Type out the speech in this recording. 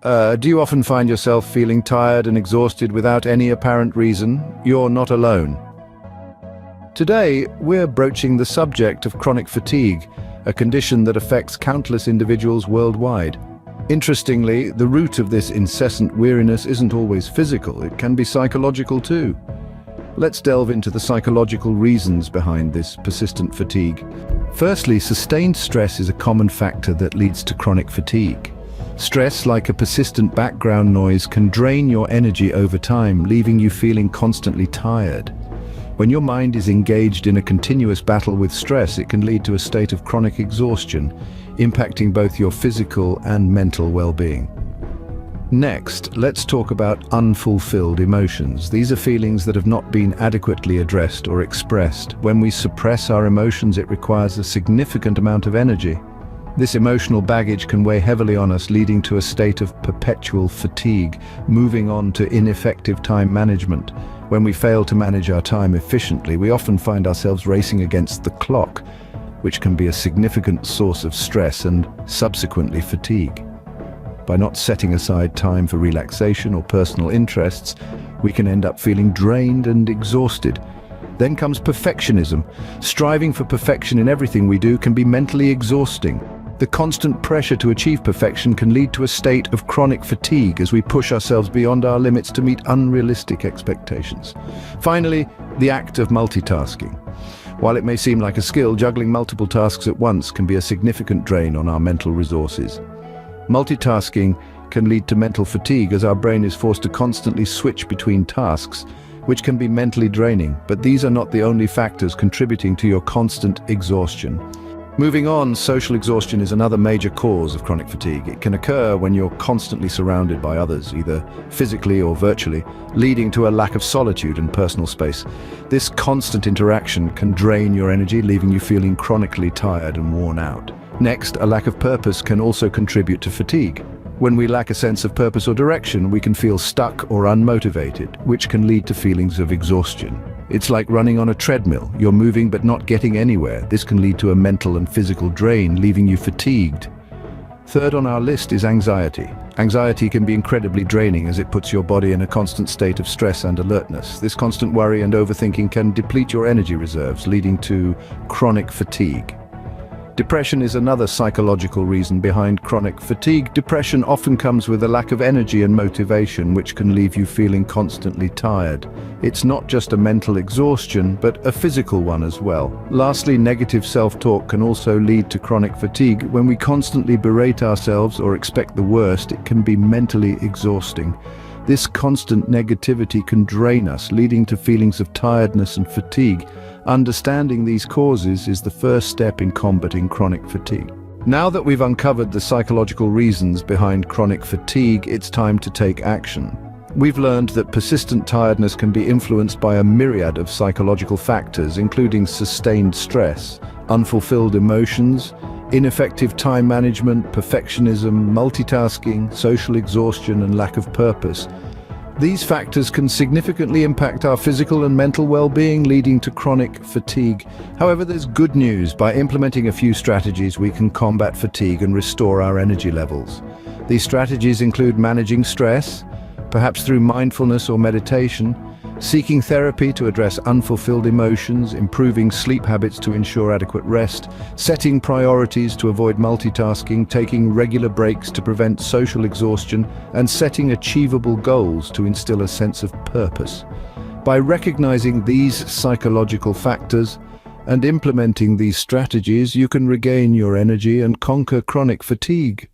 Do you often find yourself feeling tired and exhausted without any apparent reason? You're not alone. Today, we're broaching the subject of chronic fatigue, a condition that affects countless individuals worldwide. Interestingly, the root of this incessant weariness isn't always physical, it can be psychological too. Let's delve into the psychological reasons behind this persistent fatigue. Firstly, sustained stress is a common factor that leads to chronic fatigue. Stress, like a persistent background noise, can drain your energy over time, leaving you feeling constantly tired. When your mind is engaged in a continuous battle with stress, it can lead to a state of chronic exhaustion, impacting both your physical and mental well-being. Next, let's talk about unfulfilled emotions. These are feelings that have not been adequately addressed or expressed. When we suppress our emotions, it requires a significant amount of energy. This emotional baggage can weigh heavily on us, leading to a state of perpetual fatigue, moving on to ineffective time management. When we fail to manage our time efficiently, we often find ourselves racing against the clock, which can be a significant source of stress and subsequently fatigue. By not setting aside time for relaxation or personal interests, we can end up feeling drained and exhausted. Then comes perfectionism. Striving for perfection in everything we do can be mentally exhausting. The constant pressure to achieve perfection can lead to a state of chronic fatigue as we push ourselves beyond our limits to meet unrealistic expectations. Finally, the act of multitasking. While it may seem like a skill, juggling multiple tasks at once can be a significant drain on our mental resources. Multitasking can lead to mental fatigue as our brain is forced to constantly switch between tasks, which can be mentally draining, but these are not the only factors contributing to your constant exhaustion. Moving on, social exhaustion is another major cause of chronic fatigue. It can occur when you're constantly surrounded by others, either physically or virtually, leading to a lack of solitude and personal space. This constant interaction can drain your energy, leaving you feeling chronically tired and worn out. Next, a lack of purpose can also contribute to fatigue. When we lack a sense of purpose or direction, we can feel stuck or unmotivated, which can lead to feelings of exhaustion. It's like running on a treadmill. You're moving but not getting anywhere. This can lead to a mental and physical drain, leaving you fatigued. Third on our list is anxiety. Anxiety can be incredibly draining as it puts your body in a constant state of stress and alertness. This constant worry and overthinking can deplete your energy reserves, leading to chronic fatigue. Depression is another psychological reason behind chronic fatigue. Depression often comes with a lack of energy and motivation, which can leave you feeling constantly tired. It's not just a mental exhaustion, but a physical one as well. Lastly, negative self-talk can also lead to chronic fatigue. When we constantly berate ourselves or expect the worst, it can be mentally exhausting. This constant negativity can drain us, leading to feelings of tiredness and fatigue. Understanding these causes is the first step in combating chronic fatigue. Now that we've uncovered the psychological reasons behind chronic fatigue, it's time to take action. We've learned that persistent tiredness can be influenced by a myriad of psychological factors, including sustained stress, unfulfilled emotions, ineffective time management, perfectionism, multitasking, social exhaustion, and lack of purpose. These factors can significantly impact our physical and mental well-being, leading to chronic fatigue. However, there's good news. By implementing a few strategies, we can combat fatigue and restore our energy levels. These strategies include managing stress, perhaps through mindfulness or meditation, seeking therapy to address unfulfilled emotions, improving sleep habits to ensure adequate rest, setting priorities to avoid multitasking, taking regular breaks to prevent social exhaustion, and setting achievable goals to instill a sense of purpose. By recognizing these psychological factors and implementing these strategies, you can regain your energy and conquer chronic fatigue.